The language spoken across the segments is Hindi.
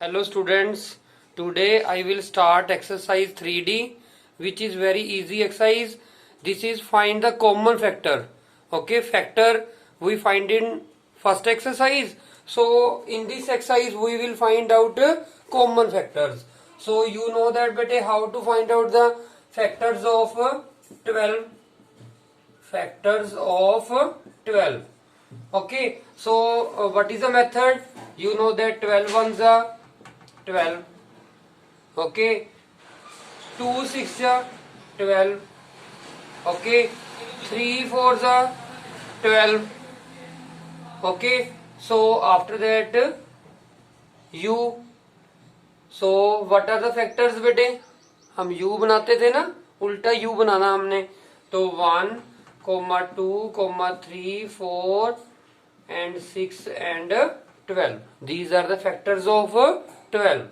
Hello students, today I will start exercise 3D which is very easy exercise. This is find the common factor. Okay, factor we find in first exercise. So in this exercise we will find out common factors. So you know that bete how to find out the factors of 12. Factors of 12. Okay, so what is the method? You know that 12 ones are 12. Okay, 2 6 are 12. Okay, 3 4 are 12. Okay, so after that u. So what are the factors बेटे? हम u बनाते थे ना, उल्टा u बनाना हमने. तो 1, 2, 3, 4 and 6 and 12. These are the factors of 12.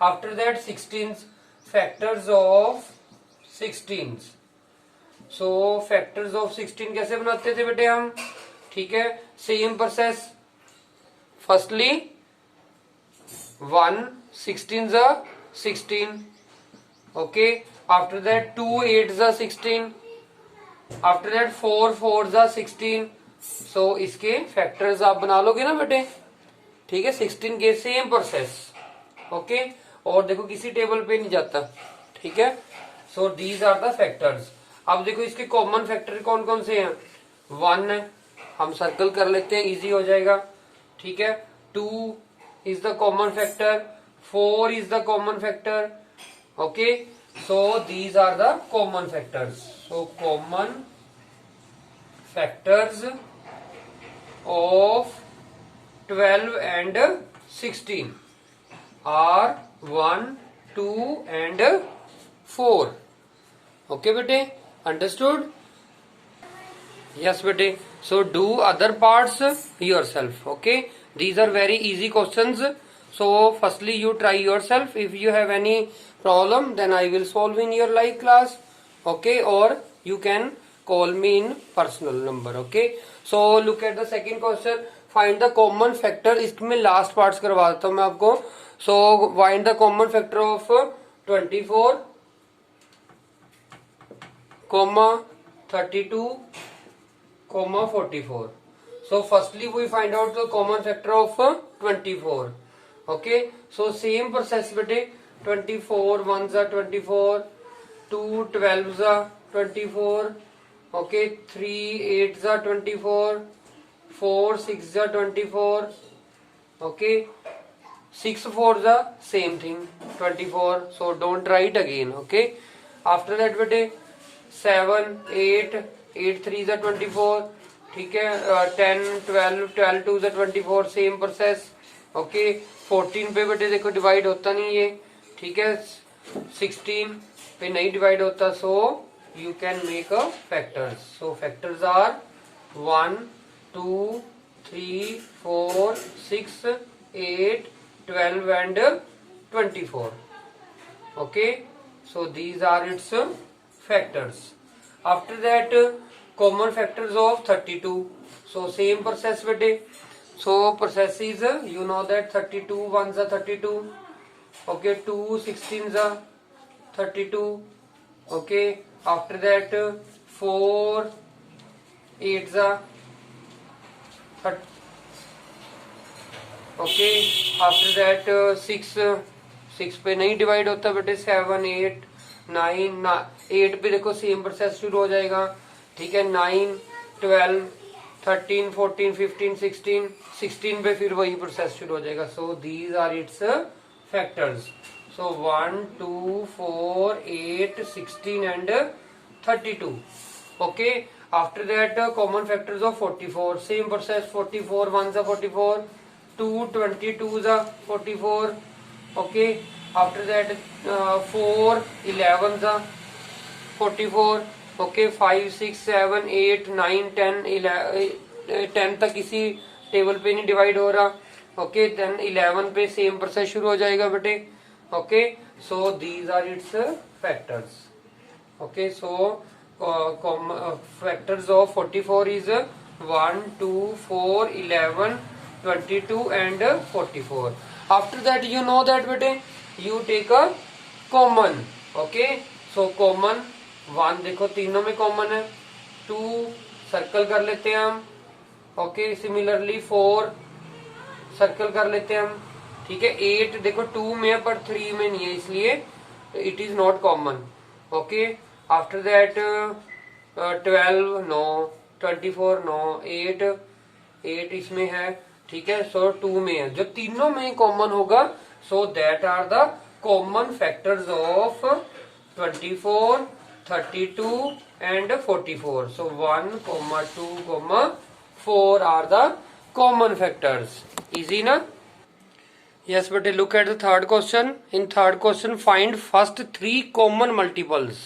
After that 16s, factors of 16s. So factors of 16 कैसे बनाते थे बेटे हम? ठीक है, same process. Firstly 1 16s are 16. Okay, after that 2 8s are 16. After that 4 4s are 16. सो इसके फैक्टर्स आप बना लोगे ना बेटे. ठीक है, 16 के सेम प्रोसेस. ओके, और देखो किसी टेबल पे नहीं जाता. ठीक है, so these are the factors. अब देखो इसके कॉमन फैक्टर कौन कौन से हैं. 1 है, हम सर्कल कर लेते हैं, इजी हो जाएगा. ठीक है, 2 is the common factor, 4 is the common factor. Okay, so these are the common factors. So common factors of 12 and 16 are 1 2 and 4. Okay bete, understood? Yes bete. So do other parts yourself. Okay, these are very easy questions. So firstly you try yourself. If you have any problem then I will solve in your live class. Okay, or you can call me in personal number. Okay, so look at the second question. Find the common factor. इसमें last parts करवा देता हूँ मैं आपको. So find the common factor of 24, 32, 44. So firstly we find out the common factor of 24. Okay, so same process bete. 24 1s are 24, 2 12s are 24. Okay, 3 8s are 24, 4 6s are 24. Okay, 6 4s are same thing 24. So don't write again. Okay, after that bete 7 8 8 3s are 24. ठीक है, 10 12 12 2s are 24. Same process. Okay, 14 पे बेटे देखो डिवाइड होता नहीं है. ठीक है, 16 पे नहीं डिवाइड होता. So you can make a factors. So factors are 1 2 3 4 6 8 12 and 24. Okay, so these are its factors. After that common factors of 32. So same process bete. So process is you know that 32 1s are 32. Okay, 2 16s are 32. Okay, after that 4 8s are 30. Okay, after that 6 पे नहीं डिवाइड होता बेटे. 7 8 9 8 पे देखो सेम प्रोसेस शुरू हो जाएगा. ठीक है, 9 12 13 14 15 16 16 पे फिर वही प्रोसेस शुरू हो जाएगा. So these are its factors. So 1 2 4 8 16 and 32. Okay, after that common factors of 44. Same process. 44 1s are 44, 2 22s are 44. Okay, after that 4 11s are 44. Okay, 5 6 7 8 9 10 11 10 तक इसी टेबल पे नहीं डिवाइड हो रहा. ओके, देन 11 पे सेम प्रोसेस शुरू हो जाएगा बेटे. Okay, so these are its factors. Okay, so factors of 44 is 1 2 4 11 22 and 44. After that you know that बेटे you take a common, okay. So common 1 देखो तीनों में कॉमन है, 2 सर्कल कर लेते हैं हम, ओके। सिमिलरली 4 सर्कल कर लेते हैं हम, ठीक है। 8 देखो 2 में है पर 3 में नहीं है, इसलिए it is not common, okay. After that 12 no, 24 no, 8 इसमें है, ठीक है। सो 2 में है, जो तीनों में कॉमन होगा, so that are the common factors of 24, 32 and 44. So 1, 2, 4 are the common factors. Easy na? Yes, but look at the third question. In third question, find first 3 common multiples.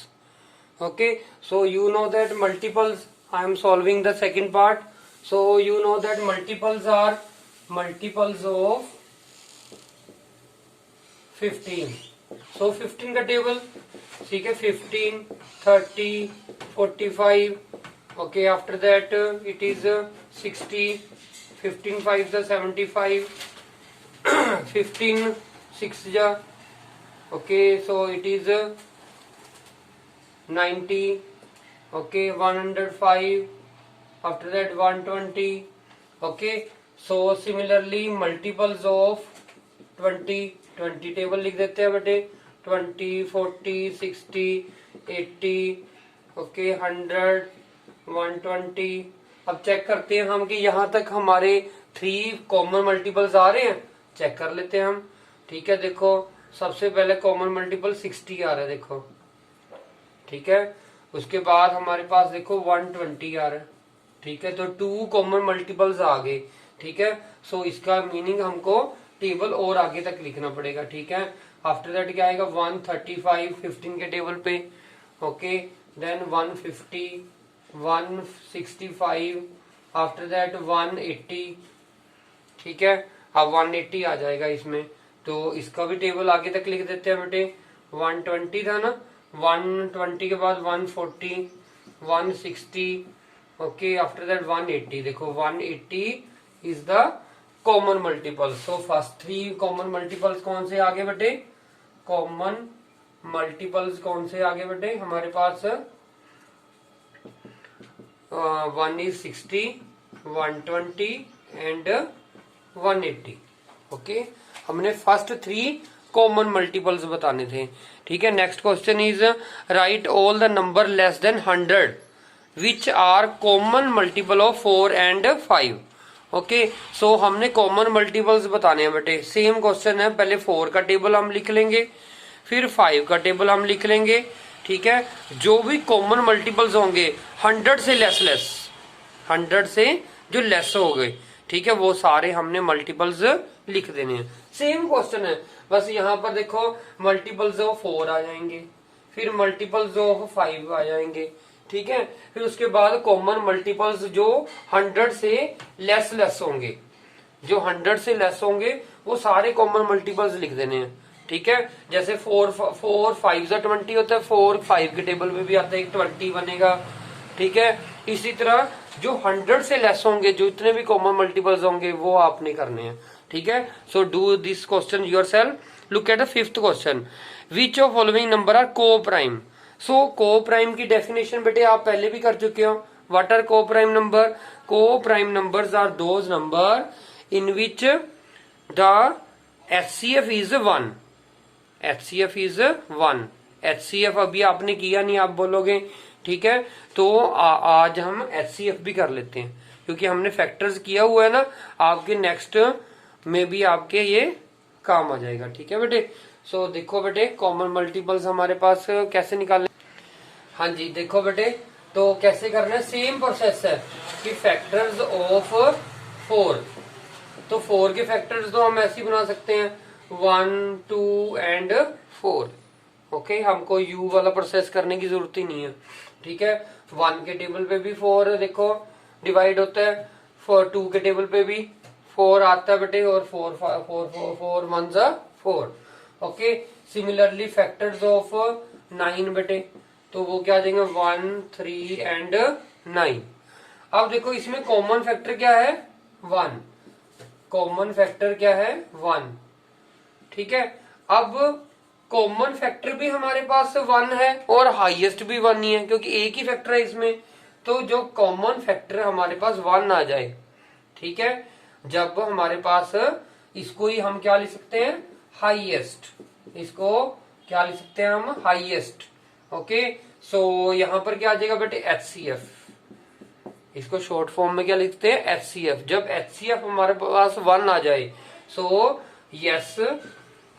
Okay, so you know that multiples, I am solving the second part. So you know that multiples are multiples of 15. So 15 का टेबल, ठीक है। 15, 30, 45, okay. After that it is 60, 15 5 is 75, 15 6 ja, okay. So it is 90, okay. 105, after that 120, okay. So similarly multiples of 20 table लिख देते हैं बेटे, 20, 40, 60, 80, ओके, 100, 120। अब चेक करते हैं हम कि यहाँ तक हमारे 3 कॉमन मल्टीपल्स आ रहे हैं, चेक कर लेते हैं हम, ठीक है। देखो सबसे पहले कॉमन मल्टीपल 60 आ रहा है, देखो, ठीक है। उसके बाद हमारे पास देखो 120 आ रहा है, ठीक है। तो 2 कॉमन मल्टीपल्स आ गए, ठीक है। सो इसका मीनिंग हमको टेबल और आगे तक लिखना पड़ेगा, ठीक है। आफ्टर दैट क्या आएगा 135 15 के टेबल पे, ओके। देन 150, 165, आफ्टर दैट 180, ठीक है। अब 180 आ जाएगा इसमें, तो इसका भी टेबल आगे तक लिख देते हैं बेटे। 120 था ना, 120 के बाद 140, 160, ओके। आफ्टर दैट 180, देखो 180 is the common multiple. So first 3 common multiples कौन से आगे बेटे, कॉमन मल्टीपल्स कौन से आगे बेटे हमारे पास, 1 is 60, 120 एंड 180, ओके। हमने फर्स्ट 3 कॉमन मल्टीपल्स बताने थे, ठीक है। Next question is write all the number less than 100 which are common multiple of 4 and 5, okay. So हमने कॉमन मल्टीपल्स बताने हैं बेटे। सेम क्वेश्चन है, पहले 4 का टेबल हम लिख लेंगे, फिर 5 का टेबल हम लिख लेंगे, ठीक है। जो भी कॉमन मल्टीपल्स होंगे 100 से लेस 100 से जो लेस हो गए, ठीक है, वो सारे हमने मल्टीपल्स लिख देने हैं। सेम क्वेश्चन है, बस यहाँ पर देखो मल्टीपल्स ऑफ 4 आ जाएंगे, फिर मल्टीपल्स ऑफ 5 आ जाएंगे, ठीक है। फिर उसके बाद कॉमन मल्टीपल्स जो 100 से लेस होंगे, जो 100 से लेस होंगे वो सारे कॉमन मल्टीपल्स लिख देने हैं, ठीक है। जैसे 4 5 20 होता है, 4 5 के टेबल में भी आता है, 20 बनेगा, ठीक है। इसी तरह जो 100 से लेस होंगे, जो इतने भी कॉमन मल्टीपल्स होंगे वो आपने करने हैं, ठीक है। So do this question yourself. Look at the 5th question, which of following number are coprime. So coprime की डेफिनेशन बेटे आप पहले भी कर चुके हो। What are coprime number, coprime numbers are those number in which the HCF is 1, HCF is 1। HCF अभी आपने किया नहीं, आप बोलोगे, ठीक है। तो आज हम HCF भी कर लेते हैं, क्योंकि हमने फैक्टर्स किया हुआ है ना, आपके नेक्स्ट में भी आपके ये काम आ जाएगा, ठीक है बेटे। सो देखो बेटे कॉमन मल्टीपल्स हमारे पास कैसे निकालने, हाँ जी देखो बेटे, तो कैसे करना है, सेम प्रोसेस है कि फैक्टर्स ऑफ 4, तो 4 के फैक्टर्स तो हम ऐसे ही बना सकते हैं 1, 2 एंड 4, ओके। हमको u वाला प्रोसेस करने की जरूरत ही नहीं है, ठीक है। 1 के टेबल पे भी 4 देखो डिवाइड होता है, 2 के टेबल पे भी 4 आता है बेटे, और 4 1 जा 4, ओके। सिमिलरली फैक्टर्स ऑफ 9 बेटे, तो वो क्या आ जाएंगे 1, 3 एंड 9। अब देखो इसमें कॉमन फैक्टर क्या है 1, कॉमन फैक्टर क्या है 1, ठीक है। अब कॉमन फैक्टर भी हमारे पास 1 है और हाईएस्ट भी 1 ही है, क्योंकि एक ही फैक्टर है इसमें। तो जो कॉमन फैक्टर हमारे पास 1 आ जाए, ठीक है, जब हमारे पास इसको ही हम क्या लिख सकते हैं, हाईएस्ट। इसको क्या लिख सकते हैं हम, हाईएस्ट। ओके, सो यहां पर क्या आ जाएगा बेटे, HCF। इसको शॉर्ट फॉर्म में क्या लिखते हैं, HCF। जब HCF हमारे पास 1 आ जाए, so yes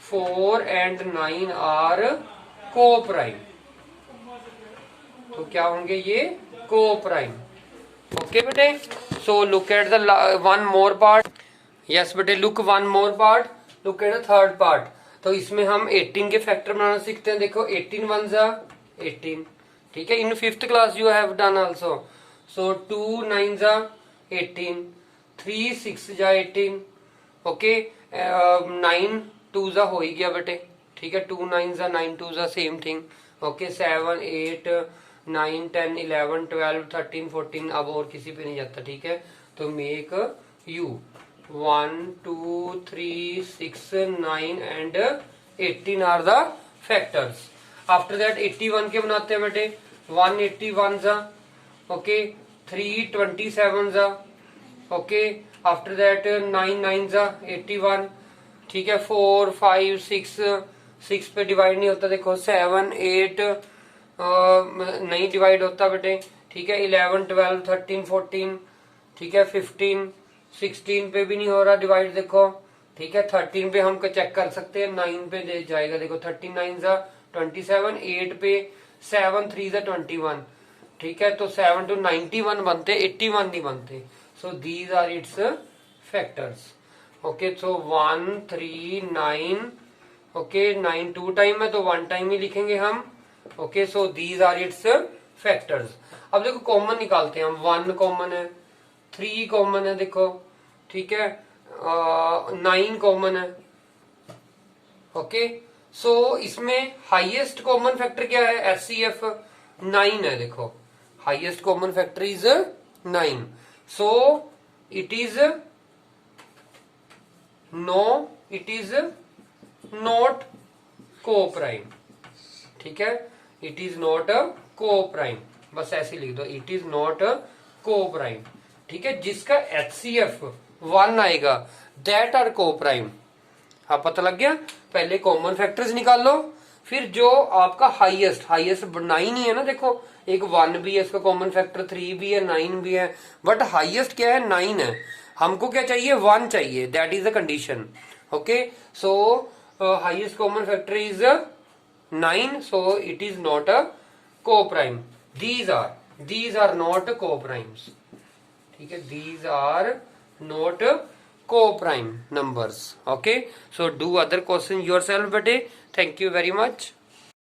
4 and 9 are coprime. तो क्या होंगे ये, को-प्राइम। ओके बेटे, so look at the one more part. Yes बेटे, look one more part, look at the third part. तो इसमें हम 18 के फैक्टर बनाना सीखते हैं। देखो 18 1 जा 18, ठीक है, in 5th class you have done also. So 2 9 जा 18, 3 6 जा 18, ओके, 9 2 जा हो ही गया बेटे, ठीक है, 2 9 जा 9 2 जा सेम थिंग। ओके, 7 8 9 10 11 12 13 14, अब और किसी पे नहीं जाता, ठीक है। तो make you 1 2 3 6 9 and 18 are the factors. After that 81 के बनाते हैं बेटे, 1 81 जा, ओके, 3 27 जा, ओके, आफ्टर दैट 9 9 जा 81, ठीक है, 4 5 6 पे डिवाइड नहीं होता, देखो 7 8 नहीं डिवाइड होता बेटे, ठीक है, 11 12 13 14, ठीक है, 15 16 पे भी नहीं हो रहा डिवाइड, देखो, ठीक है, 13 पे हम चेक कर सकते हैं, 9 पे दे जाएगा, देखो 39 जा 27, 8 पे 7 3 जा 21, ठीक है, तो 7 to 91 बनते, 81 नहीं बनते। So these are its factors. Okay, so 1 3 9, okay, 9 2 time है तो 1 टाइम ही लिखेंगे हम। Okay, so these are its factors. अब देखो कॉमन निकालते हैं हम, 1 कॉमन है, 3 कॉमन है, देखो, ठीक है, 9 कॉमन है। ओके, सो इसमें हाईएस्ट कॉमन फैक्टर क्या है, HCF 9 है, देखो, highest common factor is 9, so it is not co-prime, ठीक है, it is not a co-prime, बस ऐसे लिख दो, it is not a co-prime, ठीक है। जिसका HCF 1 आएगा दैट आर को-प्राइम। हाँ, पता लग गया। पहले कॉमन फैक्टर्स निकाल लो, फिर जो आपका हाईएस्ट 9 ही है ना, देखो, एक 1 भी है, इसका कॉमन फैक्टर 3 भी है, 9 भी है, बट हाईएस्ट क्या है, 9 है। हमको क्या चाहिए, 1 चाहिए, that is the condition. Okay, so highest common factor is 9, so it is not a co-prime. these are not co-primes, ठीक है, these are not co-prime numbers. Okay, so do other question yourself bete. Thank you very much.